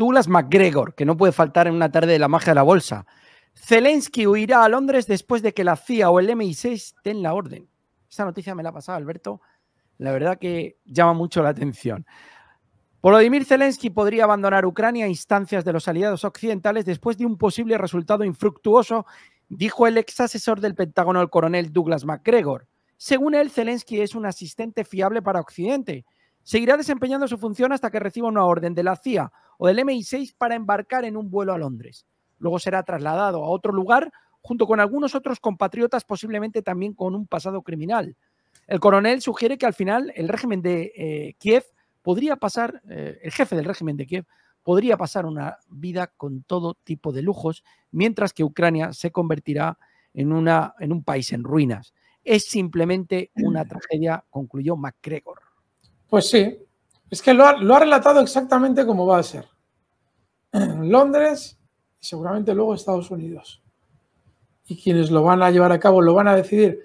Douglas MacGregor, que no puede faltar en una tarde de la magia de la bolsa. Zelensky huirá a Londres después de que la CIA o el MI6 den la orden. Esta noticia me la ha pasado Alberto. La verdad que llama mucho la atención. Volodymyr Zelensky podría abandonar Ucrania a instancias de los aliados occidentales después de un posible resultado infructuoso, dijo el ex asesor del Pentágono, el coronel Douglas MacGregor. Según él, Zelensky es un asistente fiable para Occidente. Seguirá desempeñando su función hasta que reciba una orden de la CIA o del MI6 para embarcar en un vuelo a Londres. Luego será trasladado a otro lugar junto con algunos otros compatriotas, posiblemente también con un pasado criminal. El coronel sugiere que al final el régimen de Kiev podría pasar, el jefe del régimen de Kiev podría pasar una vida con todo tipo de lujos, mientras que Ucrania se convertirá en un país en ruinas. Es simplemente una tragedia, concluyó MacGregor. Pues sí, es que lo ha relatado exactamente como va a ser. Londres y seguramente luego Estados Unidos. Y quienes lo van a llevar a cabo lo van a decidir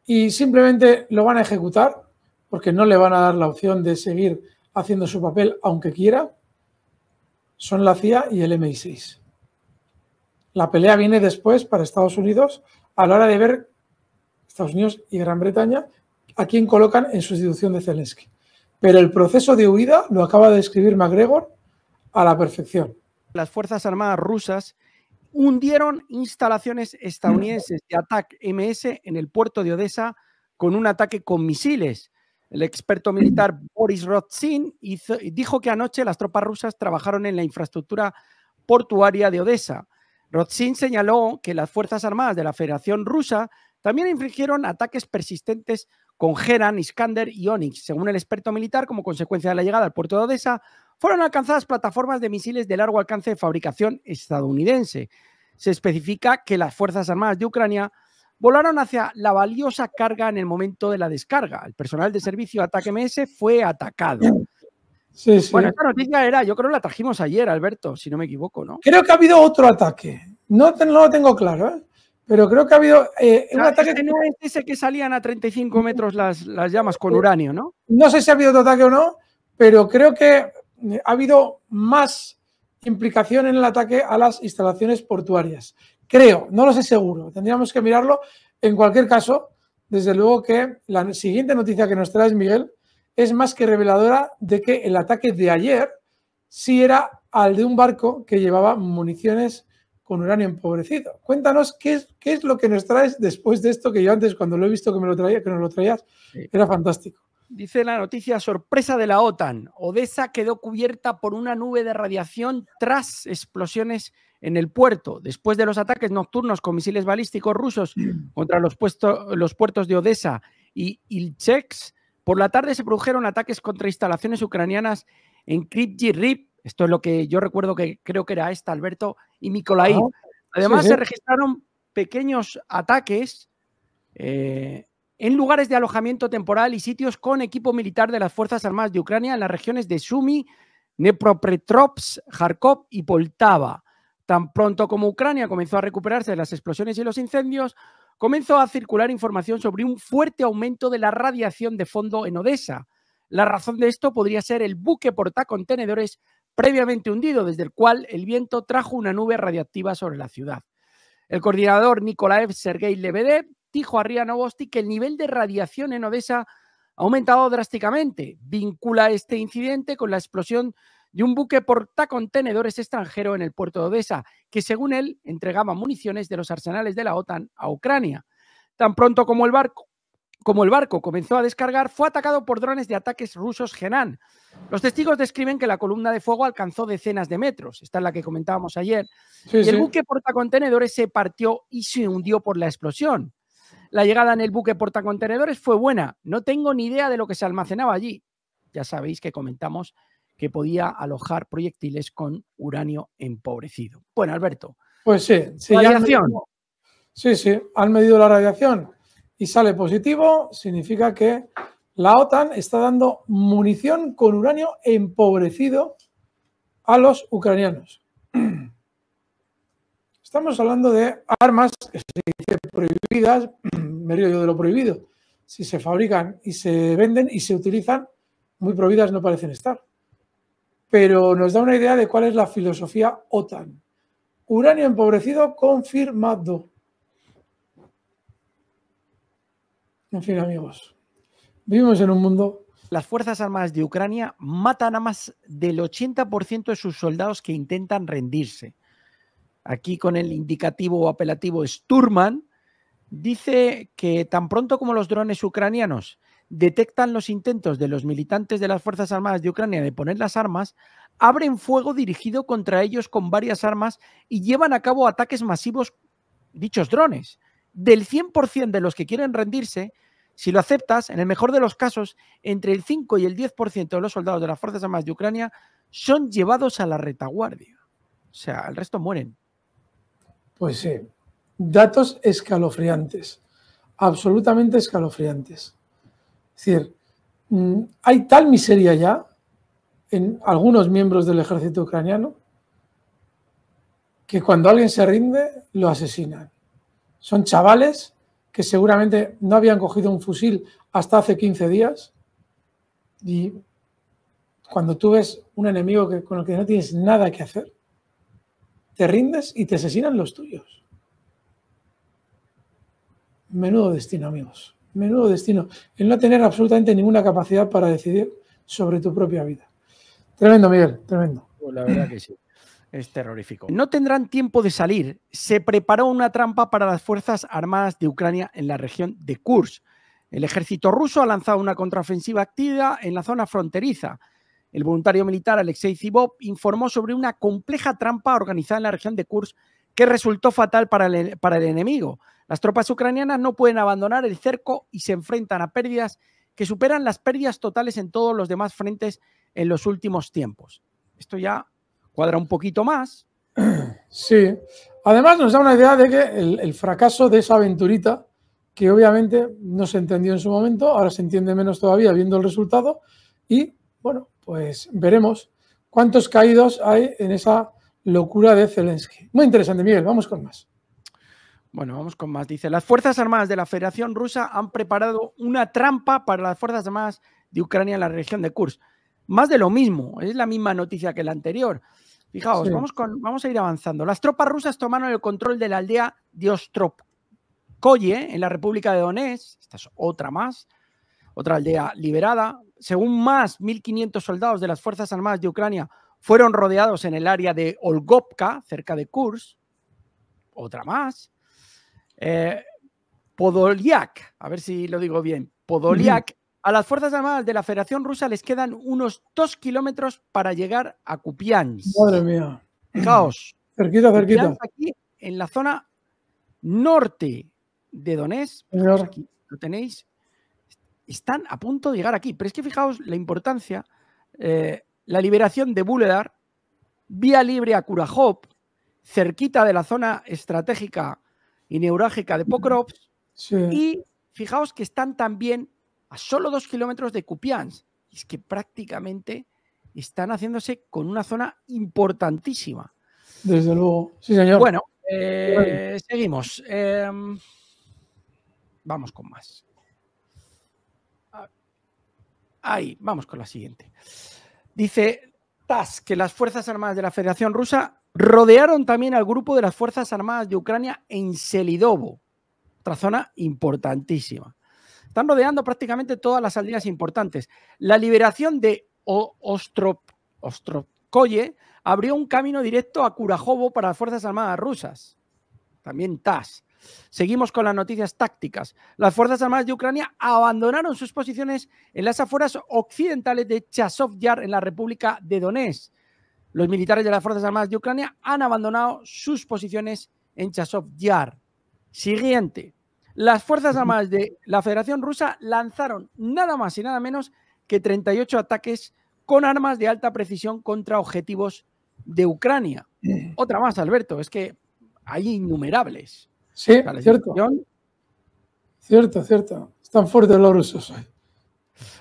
y simplemente lo van a ejecutar porque no le van a dar la opción de seguir haciendo su papel aunque quiera, son la CIA y el MI6. La pelea viene después para Estados Unidos a la hora de ver Estados Unidos y Gran Bretaña a quién colocan en sustitución de Zelensky. Pero el proceso de huida lo acaba de describir MacGregor a la perfección. Las Fuerzas Armadas rusas hundieron instalaciones estadounidenses de ATAK-MS en el puerto de Odessa con un ataque con misiles. El experto militar Boris Rodzin dijo que anoche las tropas rusas trabajaron en la infraestructura portuaria de Odessa. Rodzin señaló que las Fuerzas Armadas de la Federación Rusa también infligieron ataques persistentes con Geran, Iskander y Onyx. Según el experto militar, como consecuencia de la llegada al puerto de Odessa, fueron alcanzadas plataformas de misiles de largo alcance de fabricación estadounidense. Se especifica que las Fuerzas Armadas de Ucrania volaron hacia la valiosa carga en el momento de la descarga. El personal de servicio ATAK-MS fue atacado. Sí, sí. Bueno, esta noticia yo creo que la trajimos ayer, Alberto, si no me equivoco, ¿no? Creo que ha habido otro ataque. No lo tengo claro, ¿eh? Pero creo que ha habido un ataque. Este no es ese que salían a 35 metros las llamas con uranio, ¿no? No sé si ha habido otro ataque o no, pero creo que ha habido más implicación en el ataque a las instalaciones portuarias. Creo, no lo sé seguro, tendríamos que mirarlo. En cualquier caso, desde luego que la siguiente noticia que nos traes, Miguel, es más que reveladora de que el ataque de ayer sí era al de un barco que llevaba municiones con uranio empobrecido. Cuéntanos qué es lo que nos traes después de esto, que yo antes cuando lo he visto que nos lo traías, sí, era fantástico. Dice la noticia, sorpresa de la OTAN. Odessa quedó cubierta por una nube de radiación tras explosiones en el puerto. Después de los ataques nocturnos con misiles balísticos rusos contra los puertos de Odessa y Ilchevsk, por la tarde se produjeron ataques contra instalaciones ucranianas en Kryvyi Rih. Esto es lo que yo recuerdo, que creo que era esta, Alberto, y Mykolaiv. Además, se registraron pequeños ataques en lugares de alojamiento temporal y sitios con equipo militar de las Fuerzas Armadas de Ucrania en las regiones de Sumy, Dnepropetrovsk, Kharkov y Poltava. Tan pronto como Ucrania comenzó a recuperarse de las explosiones y los incendios, comenzó a circular información sobre un fuerte aumento de la radiación de fondo en Odessa. La razón de esto podría ser el buque portacontenedores previamente hundido, desde el cual el viento trajo una nube radiactiva sobre la ciudad. El coordinador Nikolaev Sergei Lebedev dijo a RIA Novosti que el nivel de radiación en Odessa ha aumentado drásticamente. Vincula este incidente con la explosión de un buque portacontenedores extranjero en el puerto de Odessa, que según él entregaba municiones de los arsenales de la OTAN a Ucrania. Tan pronto como el barco comenzó a descargar, fue atacado por drones de ataques rusos Geran. Los testigos describen que la columna de fuego alcanzó decenas de metros. Esta es la que comentábamos ayer. Sí, y el buque portacontenedores se partió y se hundió por la explosión. La llegada en el buque portacontenedores fue buena. No tengo ni idea de lo que se almacenaba allí. Ya sabéis que comentamos que podía alojar proyectiles con uranio empobrecido. Bueno, Alberto. Pues sí. Radiación. Sí, han medido la radiación y sale positivo. Significa que la OTAN está dando munición con uranio empobrecido a los ucranianos. Estamos hablando de armas que se dicen prohibidas, me río yo de lo prohibido. Si se fabrican y se venden y se utilizan, muy prohibidas no parecen estar. pero nos da una idea de cuál es la filosofía OTAN. Uranio empobrecido confirmado. En fin, amigos, vivimos en un mundo... Las Fuerzas Armadas de Ucrania matan a más del 80% de sus soldados que intentan rendirse. Aquí con el indicativo o apelativo Sturman, dice que tan pronto como los drones ucranianos detectan los intentos de los militantes de las Fuerzas Armadas de Ucrania de poner las armas, abren fuego dirigido contra ellos con varias armas y llevan a cabo ataques masivos dichos drones. Del 100% de los que quieren rendirse, si lo aceptas, en el mejor de los casos, entre el 5 y el 10% de los soldados de las Fuerzas Armadas de Ucrania son llevados a la retaguardia. O sea, el resto mueren. Pues sí, datos escalofriantes, absolutamente escalofriantes. Es decir, hay tal miseria ya en algunos miembros del ejército ucraniano que cuando alguien se rinde lo asesinan. Son chavales que seguramente no habían cogido un fusil hasta hace 15 días y cuando tú ves un enemigo con el que no tienes nada que hacer, te rindes y te asesinan los tuyos. Menudo destino, amigos. Menudo destino. El no tener absolutamente ninguna capacidad para decidir sobre tu propia vida. Tremendo, Miguel, tremendo. Pues la verdad que sí. Es terrorífico. No tendrán tiempo de salir. Se preparó una trampa para las Fuerzas Armadas de Ucrania en la región de Kursk. El ejército ruso ha lanzado una contraofensiva activa en la zona fronteriza. El voluntario militar Alexei Zivov informó sobre una compleja trampa organizada en la región de Kursk que resultó fatal para el enemigo. Las tropas ucranianas no pueden abandonar el cerco y se enfrentan a pérdidas que superan las pérdidas totales en todos los demás frentes en los últimos tiempos. Esto ya cuadra un poquito más. Sí. Además nos da una idea de que el fracaso de esa aventurita, que obviamente no se entendió en su momento, ahora se entiende menos todavía viendo el resultado y, bueno, pues veremos cuántos caídos hay en esa locura de Zelensky. Muy interesante, Miguel. Vamos con más. Bueno, vamos con más. Dice, las Fuerzas Armadas de la Federación Rusa han preparado una trampa para las Fuerzas Armadas de Ucrania en la región de Kursk. Más de lo mismo, es la misma noticia que la anterior. Fijaos, sí. Vamos a ir avanzando. Las tropas rusas tomaron el control de la aldea de Ostropkoye en la República de Donetsk. Esta es otra más, otra aldea liberada. Según más, 1.500 soldados de las Fuerzas Armadas de Ucrania fueron rodeados en el área de Olgovka, cerca de Kursk. Otra más. Podolyak, a ver si lo digo bien, Podolyak, a las Fuerzas Armadas de la Federación Rusa les quedan unos 2 kilómetros para llegar a Kupiansk. Madre mía. Fijaos. Cerquita, cerquita. Kupiansk aquí en la zona norte de Donetsk. Aquí lo tenéis. Están a punto de llegar aquí. Pero es que fijaos la importancia. La liberación de Vuhledar, vía libre a Kurahov, cerquita de la zona estratégica y neurálgica de Pokrovsk. Sí. Y fijaos que están también a solo 2 kilómetros de Kupiansk. Es que prácticamente están haciéndose con una zona importantísima. Desde luego. Sí, señor. Bueno, seguimos. Vamos con más. Ahí, vamos con la siguiente. Dice TASS que las Fuerzas Armadas de la Federación Rusa rodearon también al grupo de las Fuerzas Armadas de Ucrania en Selidovo. Otra zona importantísima. Están rodeando prácticamente todas las aldeas importantes. La liberación de Ostropkoye abrió un camino directo a Kurajovo para las Fuerzas Armadas rusas. También TASS. Seguimos con las noticias tácticas. Las Fuerzas Armadas de Ucrania abandonaron sus posiciones en las afueras occidentales de Chasiv Yar en la República de Donetsk. Los militares de las Fuerzas Armadas de Ucrania han abandonado sus posiciones en Chasiv Yar. Siguiente. Las Fuerzas Armadas de la Federación Rusa lanzaron nada más y nada menos que 38 ataques con armas de alta precisión contra objetivos de Ucrania. Otra más, Alberto, es que hay innumerables. Sí, o sea, cierto. Cierto. Están fuertes los rusos hoy.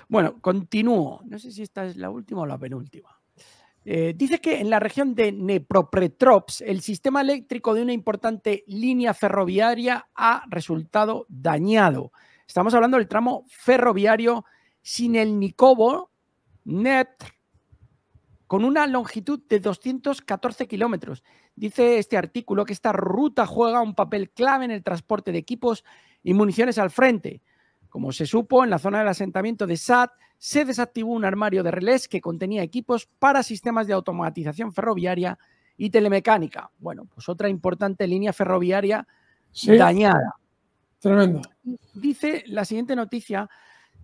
Bueno, continúo. No sé si esta es la última o la penúltima. Dice que en la región de Dnepropetrovsk el sistema eléctrico de una importante línea ferroviaria ha resultado dañado. Estamos hablando del tramo ferroviario Sinelnikovo-Dnepr con una longitud de 214 kilómetros. Dice este artículo que esta ruta juega un papel clave en el transporte de equipos y municiones al frente. Como se supo, en la zona del asentamiento de Sad se desactivó un armario de relés que contenía equipos para sistemas de automatización ferroviaria y telemecánica. Bueno, pues otra importante línea ferroviaria dañada. Tremendo. Dice la siguiente noticia,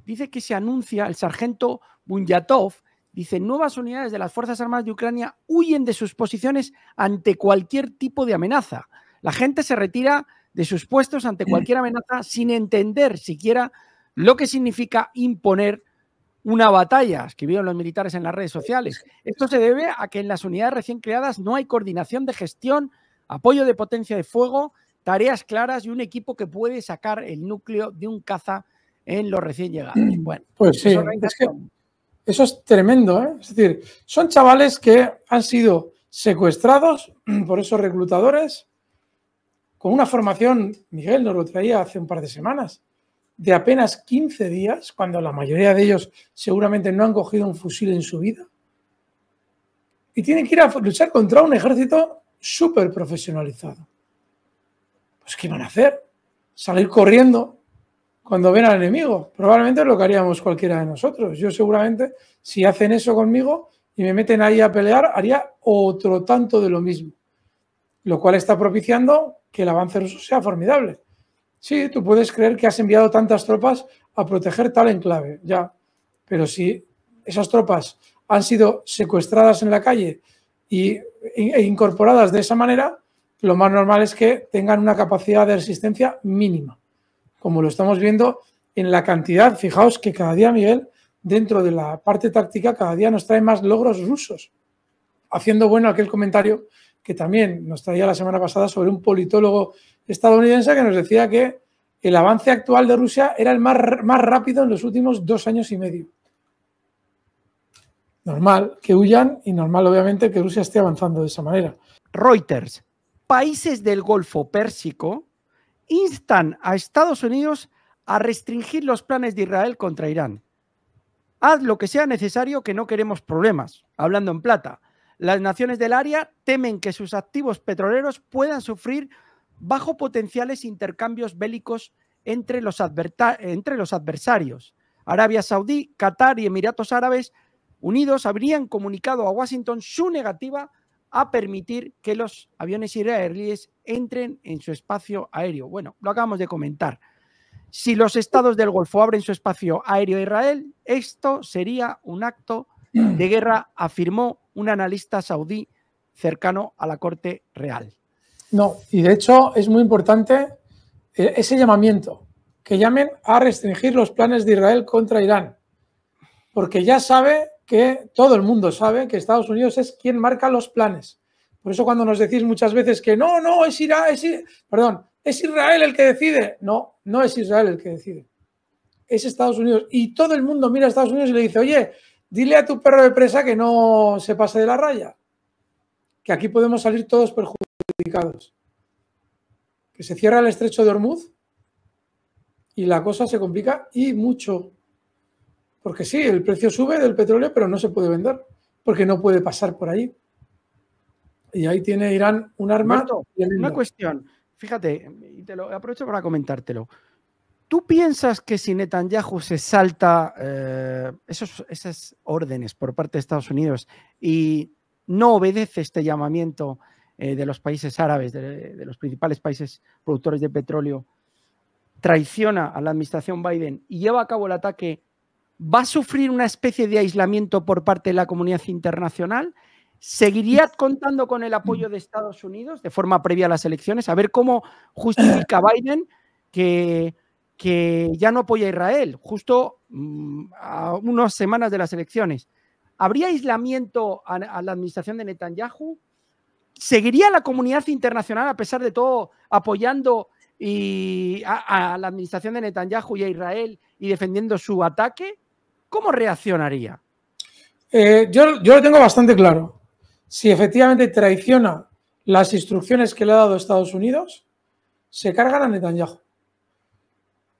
dice que se anuncia el sargento Bunyatov, dice, nuevas unidades de las Fuerzas Armadas de Ucrania huyen de sus posiciones ante cualquier tipo de amenaza. La gente se retira de sus puestos ante cualquier amenaza sin entender siquiera lo que significa imponer una batalla, escribieron los militares en las redes sociales. Esto se debe a que en las unidades recién creadas no hay coordinación de gestión, apoyo de potencia de fuego, tareas claras y un equipo que puede sacar el núcleo de un caza en los recién llegados. Bueno, pues sí, es que eso es tremendo, ¿eh? Es decir, son chavales que han sido secuestrados por esos reclutadores con una formación, Miguel nos lo traía hace un par de semanas, de apenas 15 días, cuando la mayoría de ellos seguramente no han cogido un fusil en su vida, y tienen que ir a luchar contra un ejército súper profesionalizado. Pues ¿qué van a hacer? Salir corriendo cuando ven al enemigo. Probablemente es lo que haríamos cualquiera de nosotros. Yo seguramente, si hacen eso conmigo y me meten ahí a pelear, haría otro tanto de lo mismo. Lo cual está propiciando que el avance ruso sea formidable. Sí, tú puedes creer que has enviado tantas tropas a proteger tal enclave, ya. Pero si esas tropas han sido secuestradas en la calle e incorporadas de esa manera, lo más normal es que tengan una capacidad de resistencia mínima. Como lo estamos viendo en la cantidad, fijaos que cada día, Miguel, dentro de la parte táctica, cada día nos trae más logros rusos. Haciendo bueno aquel comentario que también nos traía la semana pasada sobre un politólogo estadounidense que nos decía que el avance actual de Rusia era el más rápido en los últimos 2 años y medio. Normal que huyan y normal, obviamente, que Rusia esté avanzando de esa manera. Reuters. Países del Golfo Pérsico instan a Estados Unidos a restringir los planes de Israel contra Irán. Haz lo que sea necesario, que no queremos problemas. Hablando en plata, las naciones del área temen que sus activos petroleros puedan sufrir bajo potenciales intercambios bélicos entre los adversarios. Arabia Saudí, Qatar y Emiratos Árabes Unidos habrían comunicado a Washington su negativa a permitir que los aviones israelíes entren en su espacio aéreo. Bueno, lo acabamos de comentar. Si los estados del Golfo abren su espacio aéreo a Israel, esto sería un acto de guerra, afirmó un analista saudí cercano a la Corte Real. No, y de hecho es muy importante ese llamamiento, que llamen a restringir los planes de Israel contra Irán, porque ya sabe que todo el mundo sabe que Estados Unidos es quien marca los planes. Por eso cuando nos decís muchas veces que no, es Israel el que decide. No, no es Israel el que decide. Es Estados Unidos. Y todo el mundo mira a Estados Unidos y le dice, oye, dile a tu perro de presa que no se pase de la raya. Que aquí podemos salir todos perjudicados. Que se cierra el estrecho de Hormuz y la cosa se complica y mucho. Porque sí, el precio sube del petróleo, pero no se puede vender, porque no puede pasar por ahí. Y ahí tiene Irán un arma. Roberto, una cuestión, fíjate, y te lo aprovecho para comentártelo. ¿Tú piensas que si Netanyahu se salta esas órdenes por parte de Estados Unidos y no obedece este llamamiento de los países árabes, de los principales países productores de petróleo, traiciona a la administración Biden y lleva a cabo el ataque, va a sufrir una especie de aislamiento por parte de la comunidad internacional? ¿Seguiría contando con el apoyo de Estados Unidos de forma previa a las elecciones? A ver cómo justifica Biden que ya no apoya a Israel, justo a unas semanas de las elecciones. ¿Habría aislamiento a la administración de Netanyahu? ¿Seguiría la comunidad internacional, a pesar de todo, apoyando a la administración de Netanyahu y a Israel y defendiendo su ataque? ¿Cómo reaccionaría? Yo lo tengo bastante claro. Si efectivamente traiciona las instrucciones que le ha dado Estados Unidos, se cargan a Netanyahu.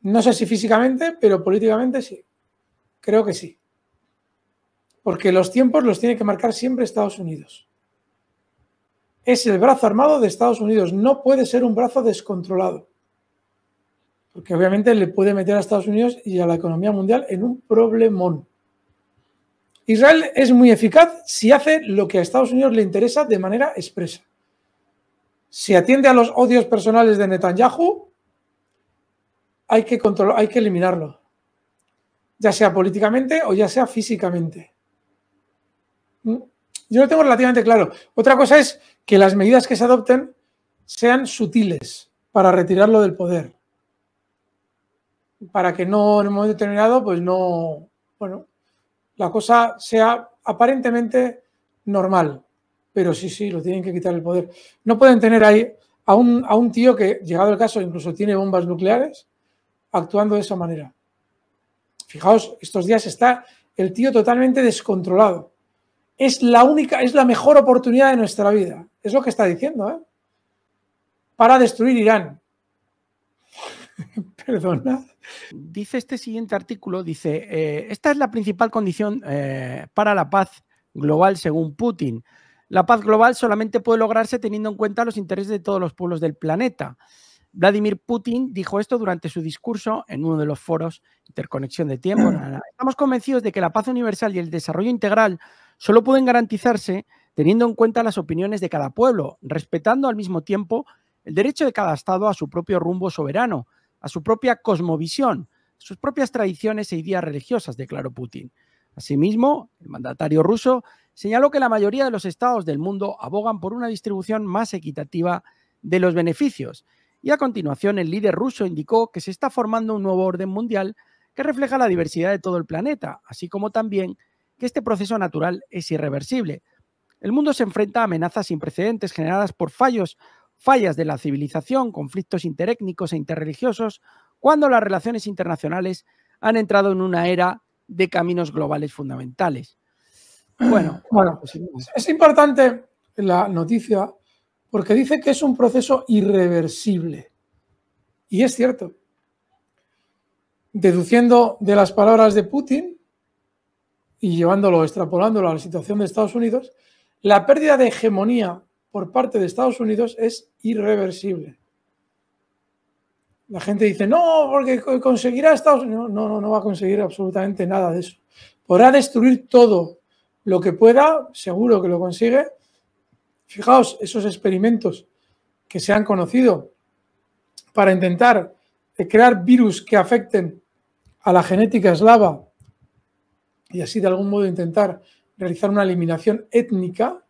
No sé si físicamente, pero políticamente sí. Creo que sí. porque los tiempos los tiene que marcar siempre Estados Unidos. Es el brazo armado de Estados Unidos, no puede ser un brazo descontrolado, porque obviamente le puede meter a Estados Unidos y a la economía mundial en un problemón. Israel es muy eficaz si hace lo que a Estados Unidos le interesa de manera expresa. Si atiende a los odios personales de Netanyahu, hay que eliminarlo, ya sea políticamente o ya sea físicamente. Yo lo tengo relativamente claro. Otra cosa es que las medidas que se adopten sean sutiles para retirarlo del poder. Para que no, en un momento determinado, pues no, bueno, la cosa sea aparentemente normal. Pero sí, lo tienen que quitar el poder. No pueden tener ahí a un tío que, llegado el caso, incluso tiene bombas nucleares, actuando de esa manera. Fijaos, estos días está el tío totalmente descontrolado. Es la mejor oportunidad de nuestra vida. Es lo que está diciendo, ¿eh? Para destruir Irán. Perdona. Dice este siguiente artículo, dice, esta es la principal condición para la paz global según Putin. La paz global solamente puede lograrse teniendo en cuenta los intereses de todos los pueblos del planeta. Vladimir Putin dijo esto durante su discurso en uno de los foros Interconexión de Tiempo. Estamos convencidos de que la paz universal y el desarrollo integral solo pueden garantizarse teniendo en cuenta las opiniones de cada pueblo, respetando al mismo tiempo el derecho de cada Estado a su propio rumbo soberano, a su propia cosmovisión, sus propias tradiciones e ideas religiosas, declaró Putin. Asimismo, el mandatario ruso señaló que la mayoría de los estados del mundo abogan por una distribución más equitativa de los beneficios. Y a continuación, el líder ruso indicó que se está formando un nuevo orden mundial que refleja la diversidad de todo el planeta, así como también que este proceso natural es irreversible. El mundo se enfrenta a amenazas sin precedentes generadas por fallas de la civilización, conflictos interétnicos e interreligiosos, cuando las relaciones internacionales han entrado en una era de caminos globales fundamentales. Bueno, es importante la noticia porque dice que es un proceso irreversible. Y es cierto. Deduciendo de las palabras de Putin y extrapolándolo a la situación de Estados Unidos, la pérdida de hegemonía por parte de Estados Unidos es irreversible. La gente dice, no, porque conseguirá Estados Unidos. No va a conseguir absolutamente nada de eso. Podrá destruir todo lo que pueda, seguro que lo consigue. Fijaos, esos experimentos que se han conocido para intentar crear virus que afecten a la genética eslava y así de algún modo intentar realizar una eliminación étnica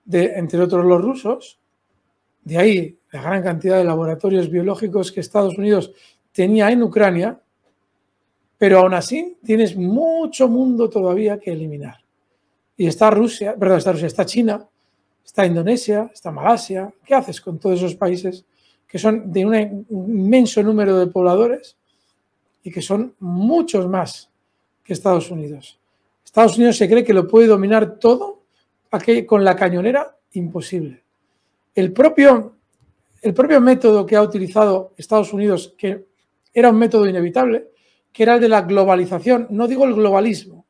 de, entre otros, los rusos. De ahí la gran cantidad de laboratorios biológicos que Estados Unidos tenía en Ucrania, pero aún así tienes mucho mundo todavía que eliminar. Y está está China, está Indonesia, está Malasia. ¿Qué haces con todos esos países que son de un inmenso número de pobladores y que son muchos más que Estados Unidos? Estados Unidos se cree que lo puede dominar todo con la cañonera, imposible. El propio método que ha utilizado Estados Unidos, que era un método inevitable, que era el de la globalización, no digo el globalismo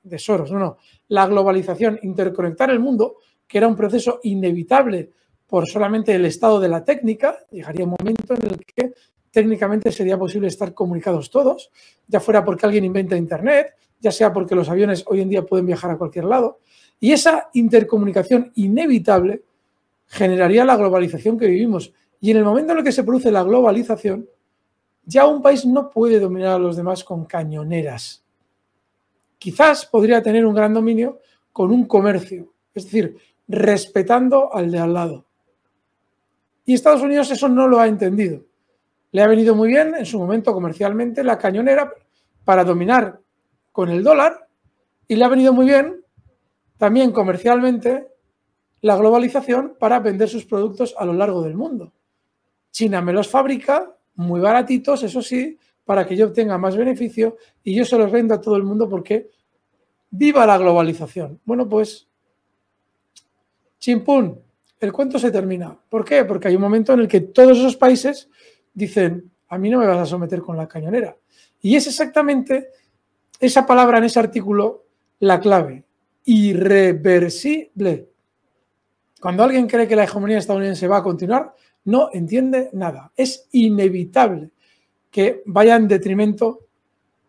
de Soros, no, la globalización, interconectar el mundo, que era un proceso inevitable por solamente el estado de la técnica. Llegaría un momento en el que técnicamente sería posible estar comunicados todos, ya fuera porque alguien inventa Internet, ya sea porque los aviones hoy en día pueden viajar a cualquier lado, y esa intercomunicación inevitable generaría la globalización que vivimos. Y en el momento en el que se produce la globalización, ya un país no puede dominar a los demás con cañoneras. Quizás podría tener un gran dominio con un comercio, es decir, respetando al de al lado. Y Estados Unidos eso no lo ha entendido. Le ha venido muy bien en su momento comercialmente la cañonera para dominar con el dólar, y le ha venido muy bien también comercialmente la globalización para vender sus productos a lo largo del mundo. China me los fabrica muy baratitos, eso sí, para que yo obtenga más beneficio y yo se los vendo a todo el mundo porque viva la globalización. Bueno, pues chimpún, el cuento se termina. ¿Por qué? Porque hay un momento en el que todos esos países dicen, a mí no me vas a someter con la cañonera. Y es exactamente esa palabra en ese artículo la clave. irreversible. Cuando alguien cree que la hegemonía estadounidense va a continuar, no entiende nada. Es inevitable que vaya en detrimento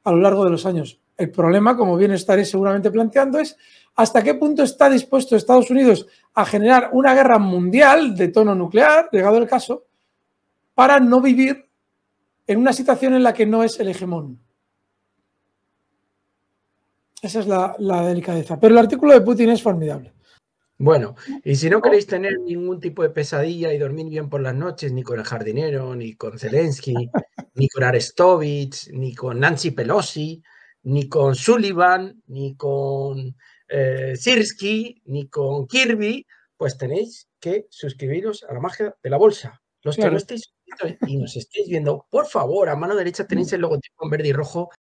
a lo largo de los años. El problema, como bien estaré seguramente planteando, es hasta qué punto está dispuesto Estados Unidos a generar una guerra mundial de tono nuclear, llegado el caso, para no vivir en una situación en la que no es el hegemón. Esa es la delicadeza. Pero el artículo de Putin es formidable. Bueno, y si no queréis tener ningún tipo de pesadilla y dormir bien por las noches, ni con el jardinero, ni con Zelensky, ni con Arestovich, ni con Nancy Pelosi, ni con Sullivan, ni con Sirski, ni con Kirby, pues tenéis que suscribiros a la magia de la bolsa. Los que no estéis suscritos y nos estéis viendo, por favor, a mano derecha tenéis el logotipo en verde y rojo